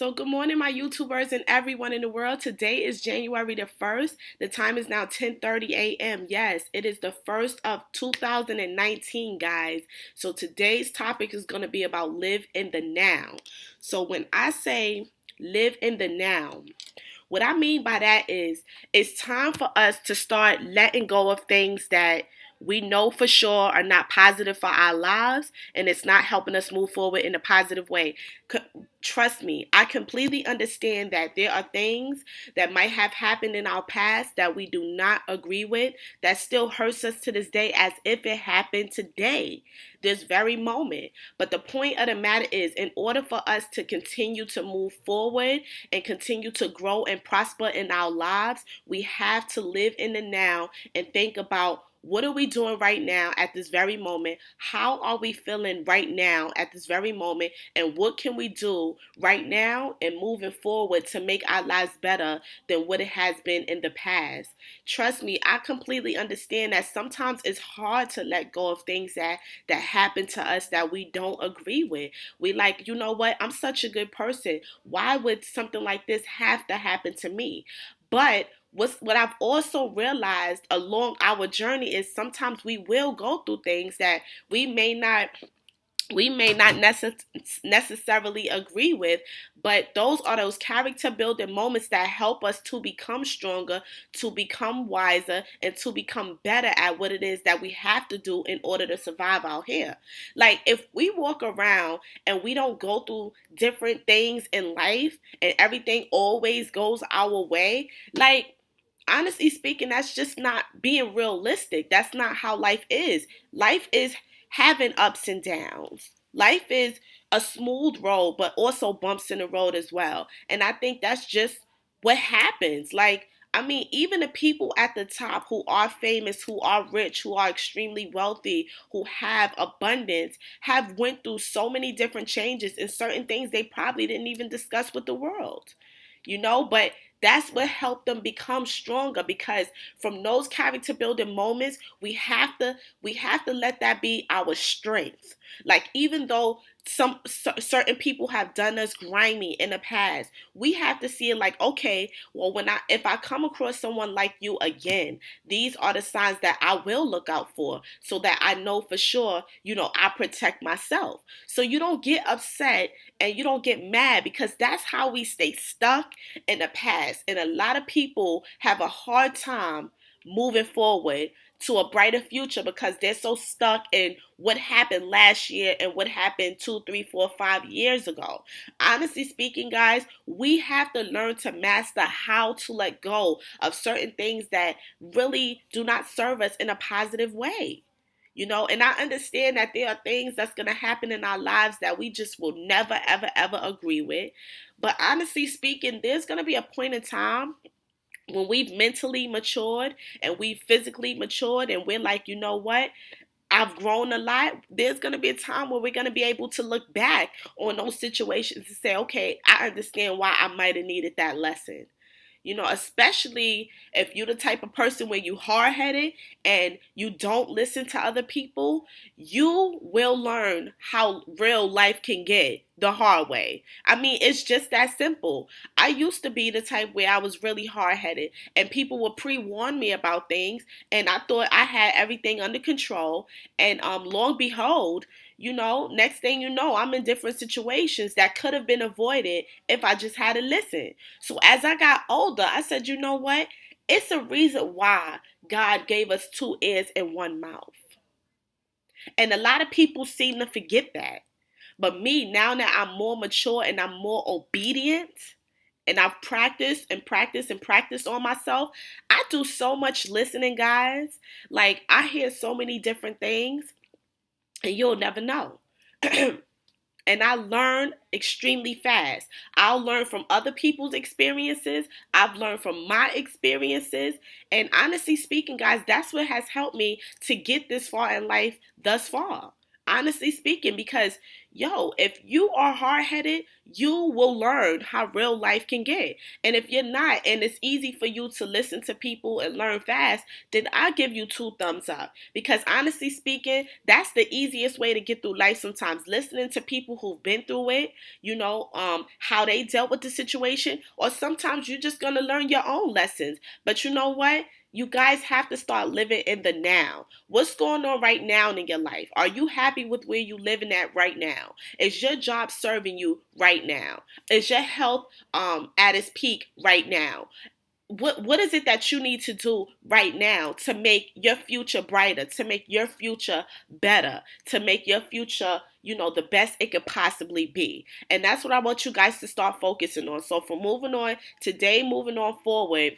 So good morning, my YouTubers and everyone in the world. Today is January the 1st. The time is now 10:30 a.m. Yes, it is the 1st of 2019, guys. So today's topic is going to be about live in the now. So when I say live in the now, what I mean by that is it's time for us to start letting go of things that we know for sure are not positive for our lives and it's not helping us move forward in a positive way. Trust me, I completely understand that there are things that might have happened in our past that we do not agree with that still hurts us to this day as if it happened today, this very moment. But the point of the matter is, in order for us to continue to move forward and continue to grow and prosper in our lives, we have to live in the now and think about what are we doing right now at this very moment? How are we feeling right now at this very moment? And what can we do right now and moving forward to make our lives better than what it has been in the past? Trust me, I completely understand that sometimes it's hard to let go of things that happen to us that we don't agree with. We like, you know what? I'm such a good person. Why would something like this have to happen to me? But what I've also realized along our journey is sometimes we will go through things that we may not necessarily agree with, but those are those character building moments that help us to become stronger, to become wiser, and to become better at what it is that we have to do in order to survive out here. Like if we walk around and we don't go through different things in life and everything always goes our way, like honestly speaking, that's just not being realistic. That's not how life is. Life is having ups and downs. Life is a smooth road, but also bumps in the road as well. And I think that's just what happens. Like, I mean, even the people at the top who are famous, who are rich, who are extremely wealthy, who have abundance, have went through so many different changes and certain things they probably didn't even discuss with the world. But that's what helped them become stronger because from those character building moments we have to let that be our strength. Like even though certain people have done us grimy in the past, we have to see it like, okay, well, if I come across someone like you again, these are the signs that I will look out for so that I know for sure, I protect myself. So you don't get upset and you don't get mad because that's how we stay stuck in the past. And a lot of people have a hard time moving forward to a brighter future because they're so stuck in what happened last year and what happened 2, 3, 4, 5 years ago. Honestly speaking, guys, we have to learn to master how to let go of certain things that really do not serve us in a positive way. And I understand that there are things that's going to happen in our lives that we just will never, ever, ever agree with. But honestly speaking, there's going to be a point in time when we've mentally matured and we've physically matured and we're like, you know what? I've grown a lot. There's going to be a time where we're going to be able to look back on those situations and say, okay, I understand why I might have needed that lesson. Especially if you're the type of person where you hard-headed and you don't listen to other people, you will learn how real life can get the hard way. I mean, it's just that simple. I used to be the type where I was really hard-headed and people would pre-warn me about things and I thought I had everything under control, and long behold, next thing you know, I'm in different situations that could have been avoided if I just had to listen. So as I got older, I said, you know what? It's a reason why God gave us two ears and one mouth. And a lot of people seem to forget that. But me, now that I'm more mature and I'm more obedient, and I've practiced and practiced and practiced on myself, I do so much listening, guys. Like, I hear so many different things, and you'll never know. And I learn extremely fast. I'll learn from other people's experiences. I've learned from my experiences. And honestly speaking, guys, that's what has helped me to get this far in life thus far. Honestly speaking, because if you are hard-headed, you will learn how real life can get. And if you're not, and it's easy for you to listen to people and learn fast, then I give you 2 thumbs up. Because honestly speaking, that's the easiest way to get through life sometimes. Listening to people who've been through it, how they dealt with the situation, or sometimes you're just gonna learn your own lessons. But you know what? You guys have to start living in the now. What's going on right now in your life? Are you happy with where you living at right now? Is your job serving you right now? Is your health at its peak right now? What is it that you need to do right now to make your future brighter, to make your future better, to make your future, the best it could possibly be? And that's what I want you guys to start focusing on. So from moving on today, moving on forward,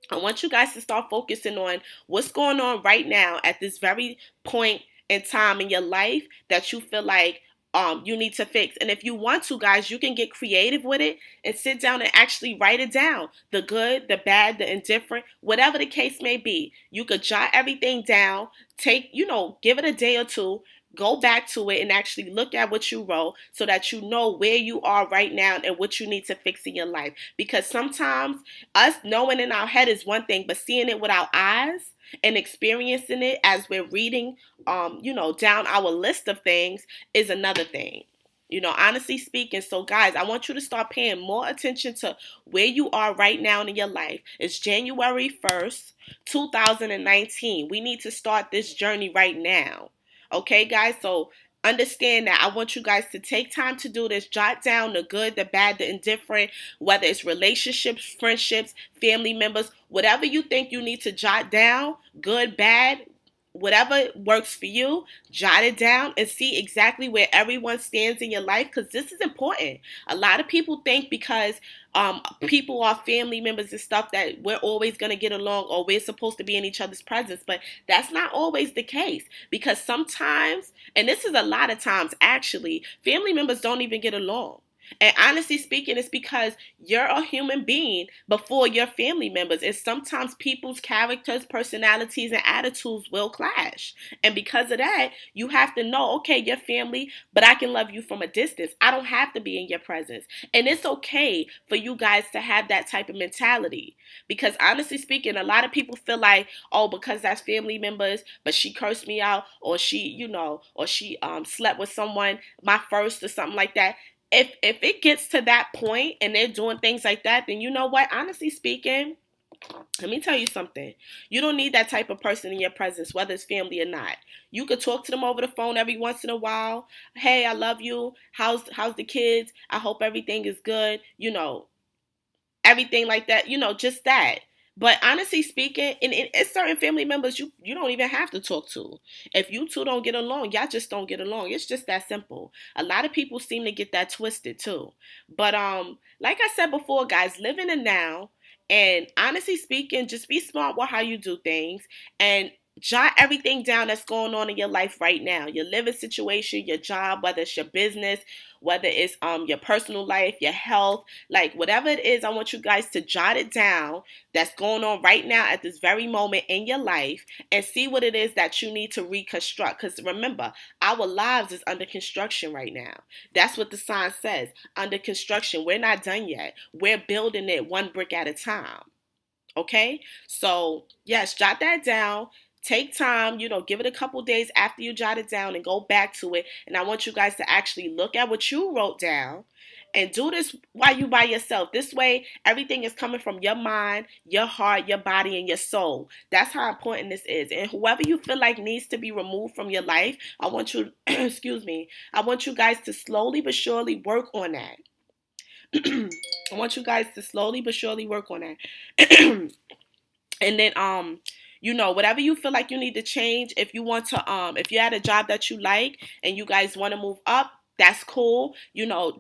I want you guys to start focusing on what's going on right now at this very point in time in your life that you feel like you need to fix. And if you want to, guys, you can get creative with it and sit down and actually write it down. The good, the bad, the indifferent, whatever the case may be. You could jot everything down, give it a day or two, go back to it and actually look at what you wrote so that you know where you are right now and what you need to fix in your life. Because sometimes us knowing in our head is one thing, but seeing it with our eyes and experiencing it as we're reading, down our list of things is another thing. Honestly speaking. So guys, I want you to start paying more attention to where you are right now in your life. It's January 1st, 2019. We need to start this journey right now. Okay, guys? So understand that I want you guys to take time to do this. Jot down the good, the bad, the indifferent, whether it's relationships, friendships, family members, whatever you think you need to jot down, good, bad, whatever works for you, jot it down and see exactly where everyone stands in your life, because this is important. A lot of people think because people are family members and stuff that we're always going to get along or we're supposed to be in each other's presence, but that's not always the case, because sometimes, and this is a lot of times actually, family members don't even get along. And honestly speaking, it's because you're a human being before your family members. And sometimes people's characters, personalities, and attitudes will clash. And because of that, you have to know, okay, you're family, but I can love you from a distance. I don't have to be in your presence. And it's okay for you guys to have that type of mentality. Because honestly speaking, a lot of people feel like, oh, because that's family members, but she cursed me out, or she slept with someone, my first, or something like that. If it gets to that point and they're doing things like that, then you know what? Honestly speaking, let me tell you something. You don't need that type of person in your presence, whether it's family or not. You could talk to them over the phone every once in a while. Hey, I love you. How's the kids? I hope everything is good. Everything like that. Just that. But honestly speaking, it's certain family members you don't even have to talk to. If you two don't get along, y'all just don't get along. It's just that simple. A lot of people seem to get that twisted too. But like I said before, guys, live in the now. And honestly speaking, just be smart with how you do things and jot everything down that's going on in your life right now. Your living situation, your job, whether it's your business, whether it's your personal life, your health, like whatever it is, I want you guys to jot it down that's going on right now at this very moment in your life and see what it is that you need to reconstruct. Because remember, our lives is under construction right now. That's what the sign says. Under construction. We're not done yet. We're building it one brick at a time. Okay? So, yes, jot that down. Take time, give it a couple days after you jot it down and go back to it. And I want you guys to actually look at what you wrote down and do this while you by yourself. This way, everything is coming from your mind, your heart, your body, and your soul. That's how important this is. And whoever you feel like needs to be removed from your life, I want you, excuse me, I want you guys to slowly but surely work on that. I want you guys to slowly but surely work on that. And then whatever you feel like you need to change, if you want to if you had a job that you like and you guys want to move up, that's cool.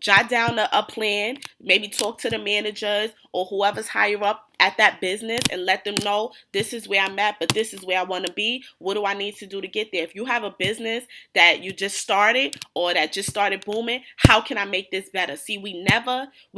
Jot down a plan, maybe talk to the managers or whoever's higher up at that business and let them know this is where I'm at, but this is where I want to be. What do I need to do to get there? If you have a business that you just started or that just started booming, how can I make this better? See, we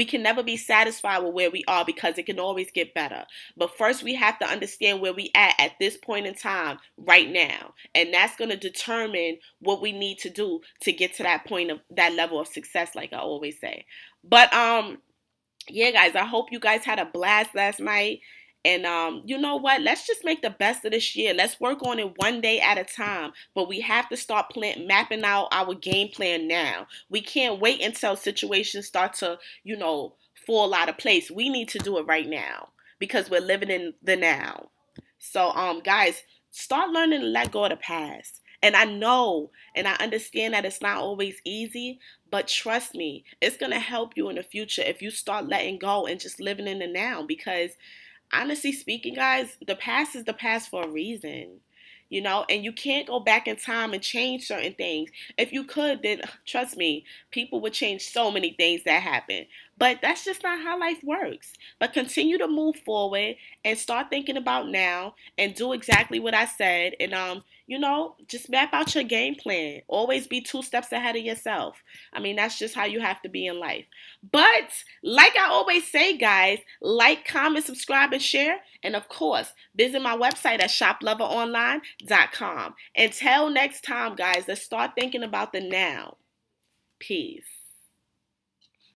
can never be satisfied with where we are because it can always get better. But first we have to understand where we at this point in time right now. And that's going to determine what we need to do to get to that point of that level of success, like I always say. But yeah, guys, I hope you guys had a blast last night. And you know what? Let's just make the best of this year. Let's work on it one day at a time. But we have to start mapping out our game plan now. We can't wait until situations start to, fall out of place. We need to do it right now because we're living in the now. So, guys, start learning to let go of the past. And I know and I understand that it's not always easy, but trust me, it's going to help you in the future if you start letting go and just living in the now. Because honestly speaking, guys, the past is the past for a reason. And you can't go back in time and change certain things. If you could, then trust me, people would change so many things that happen. But that's just not how life works. But continue to move forward and start thinking about now and do exactly what I said. And just map out your game plan. Always be 2 steps ahead of yourself. I mean, that's just how you have to be in life. But like I always say, guys, like, comment, subscribe, and share. And of course, visit my website at shoploveronline.com. Until next time, guys, let's start thinking about the now. Peace.